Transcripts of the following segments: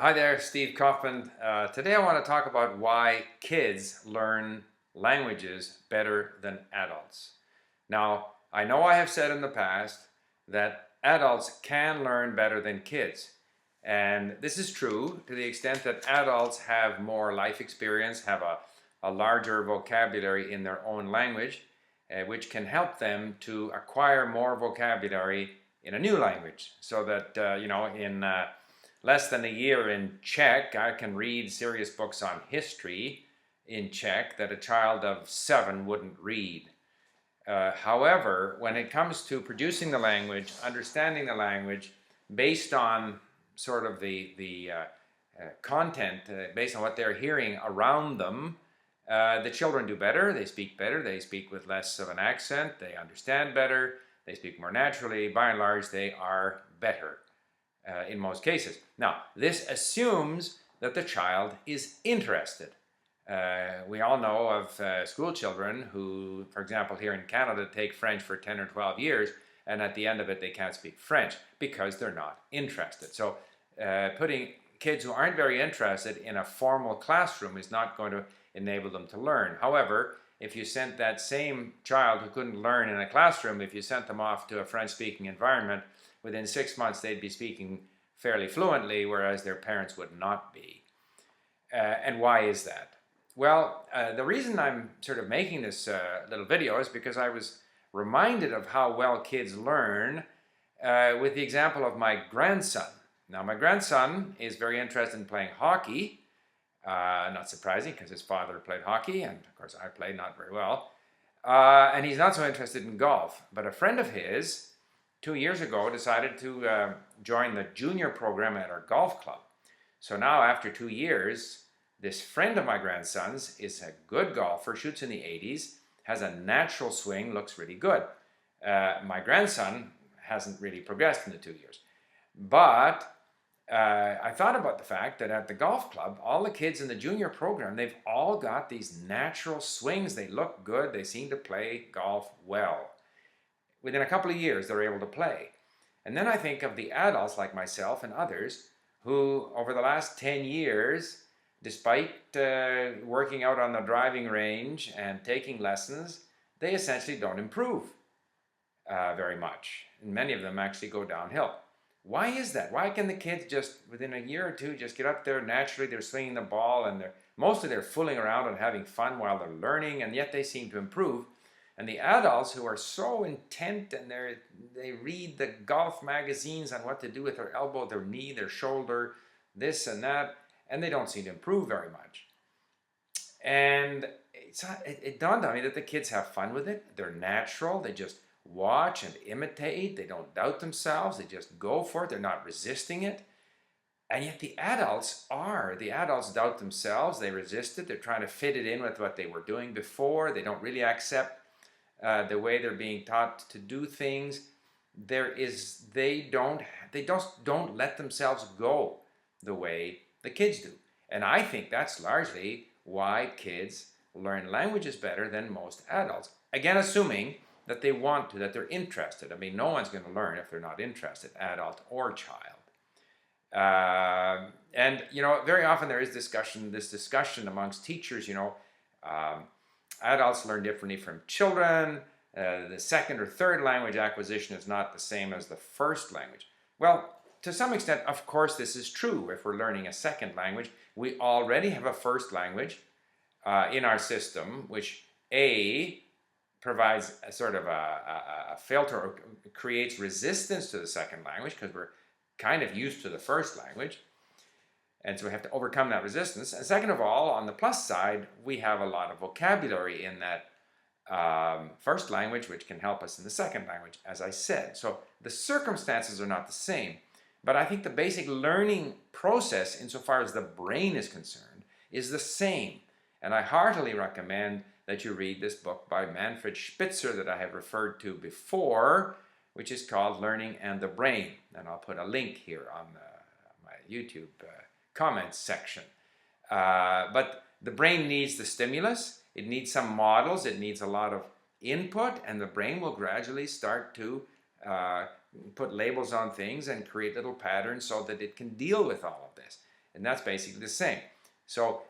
Hi there, Steve Kaufman. Today I want to talk about why kids learn languages better than adults. Now, I know I have said in the past that adults can learn better than kids. And this is true to the extent that adults have more life experience, have a larger vocabulary in their own language, which can help them to acquire more vocabulary in a new language. So that, in less than a year in Czech, I can read serious books on history in Czech that a child of 7 wouldn't read. However, when it comes to producing the language, understanding the language based on sort of the content, based on what they're hearing around them, the children do better, they speak with less of an accent, they understand better, they speak more naturally. By and large, they are better in most cases. Now, this assumes that the child is interested. We all know of school children who, for example, here in Canada, take French for 10 or 12 years, and at the end of it, they can't speak French because they're not interested. So putting kids who aren't very interested in a formal classroom is not going to enable them to learn. However, if you sent that same child who couldn't learn in a classroom, if you sent them off to a French-speaking environment, within 6 months they'd be speaking fairly fluently, whereas their parents would not be. And why is that? Well, the reason I'm sort of making this little video is because I was reminded of how well kids learn with the example of my grandson. Now, my grandson is very interested in playing hockey. Not surprising, because his father played hockey, and of course I played not very well. And he's not so interested in golf. But a friend of his, 2 years ago, decided to join the junior program at our golf club. So now, after 2 years, this friend of my grandson's is a good golfer, shoots in the 80s, has a natural swing, looks really good. My grandson hasn't really progressed in the 2 years. But I thought about the fact that at the golf club, all the kids in the junior program, they've all got these natural swings. They look good. They seem to play golf well. Within a couple of years, they're able to play. And then I think of the adults like myself and others who, over the last 10 years, despite working out on the driving range and taking lessons, they essentially don't improve very much. And many of them actually go downhill. Why is that? Why can the kids just, within a year or two, just get up there naturally, they're swinging the ball, and mostly they're fooling around and having fun while they're learning, and yet they seem to improve. And the adults who are so intent and they read the golf magazines on what to do with their elbow, their knee, their shoulder, this and that, and they don't seem to improve very much. And it dawned on me that the kids have fun with it. They're natural. They just watch and imitate. They don't doubt themselves. They just go for it. They're not resisting it. And yet the adults are. The adults doubt themselves. They resist it. They're trying to fit it in with what they were doing before. They don't really accept the way they're being taught to do things. They don't let themselves go the way the kids do. And I think that's largely why kids learn languages better than most adults. Again, assuming that they want to, that they're interested. I mean, no one's going to learn if they're not interested, adult or child. And, very often there is this discussion amongst teachers, adults learn differently from children. The second or third language acquisition is not the same as the first language. Well, to some extent, of course, this is true. If we're learning a second language, we already have a first language in our system, which provides a sort of a filter, or creates resistance to the second language because we're kind of used to the first language. And so we have to overcome that resistance. And second of all, on the plus side, we have a lot of vocabulary in that first language, which can help us in the second language, as I said. So the circumstances are not the same. But I think the basic learning process, insofar as the brain is concerned, is the same. And I heartily recommend that you read this book by Manfred Spitzer that I have referred to before, which is called Learning and the Brain. And I'll put a link here on my YouTube comments section. But the brain needs the stimulus. It needs some models. It needs a lot of input, and the brain will gradually start to put labels on things and create little patterns so that it can deal with all of this. And that's basically the same. So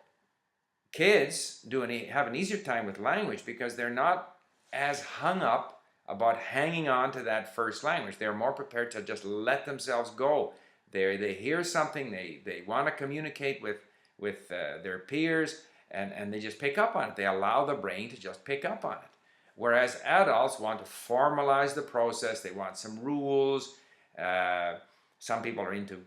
kids have an easier time with language because they're not as hung up about hanging on to that first language. They're more prepared to just let themselves go. They hear something, they want to communicate with their peers, and they just pick up on it. They allow the brain to just pick up on it. Whereas adults want to formalize the process. They want some rules. Some people are into,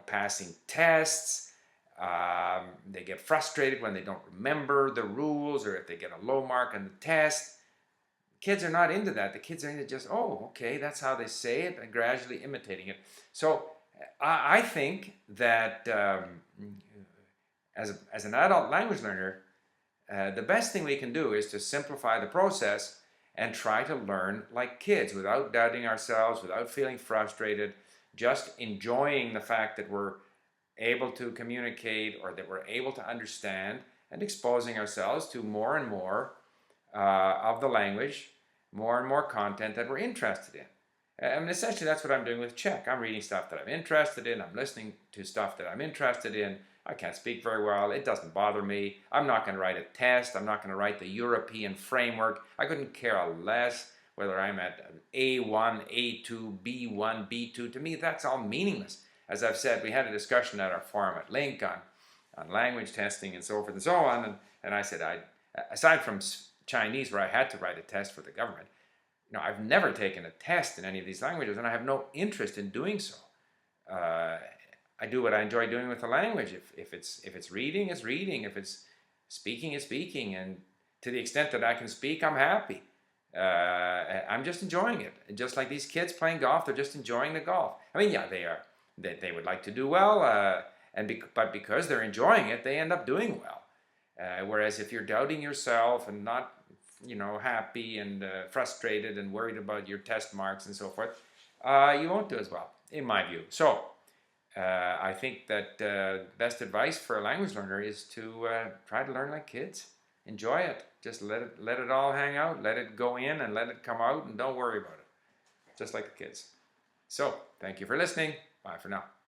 passing tests. They get frustrated when they don't remember the rules, or if they get a low mark on the test. Kids are not into that. The kids are into just, oh, okay, that's how they say it, and gradually imitating it. So I think that as an adult language learner, the best thing we can do is to simplify the process and try to learn like kids without doubting ourselves, without feeling frustrated, just enjoying the fact that we're able to communicate or that we're able to understand, and exposing ourselves to more and more of the language, more and more content that we're interested in. I mean, essentially that's what I'm doing with Czech. I'm reading stuff that I'm interested in. I'm listening to stuff that I'm interested in. I can't speak very well. It doesn't bother me. I'm not going to write a test. I'm not going to write the European framework. I couldn't care less whether I'm at A1, A2, B1, B2. To me, that's all meaningless. As I've said, we had a discussion at our forum at Link on language testing and so forth and so on. And I said, aside from Chinese, where I had to write a test for the government, I've never taken a test in any of these languages, and I have no interest in doing so. I do what I enjoy doing with the language. If it's reading, it's reading. If it's speaking, it's speaking. And to the extent that I can speak, I'm happy. I'm just enjoying it. And just like these kids playing golf, they're just enjoying the golf. I mean, yeah, they are. They would like to do well, but because they're enjoying it, they end up doing well. Whereas if you're doubting yourself and not, happy and frustrated and worried about your test marks and so forth, you won't do as well, in my view. So I think that best advice for a language learner is to try to learn like kids. Enjoy it. Just let it all hang out. Let it go in and let it come out, and don't worry about it. Just like the kids. So thank you for listening. Bye for now.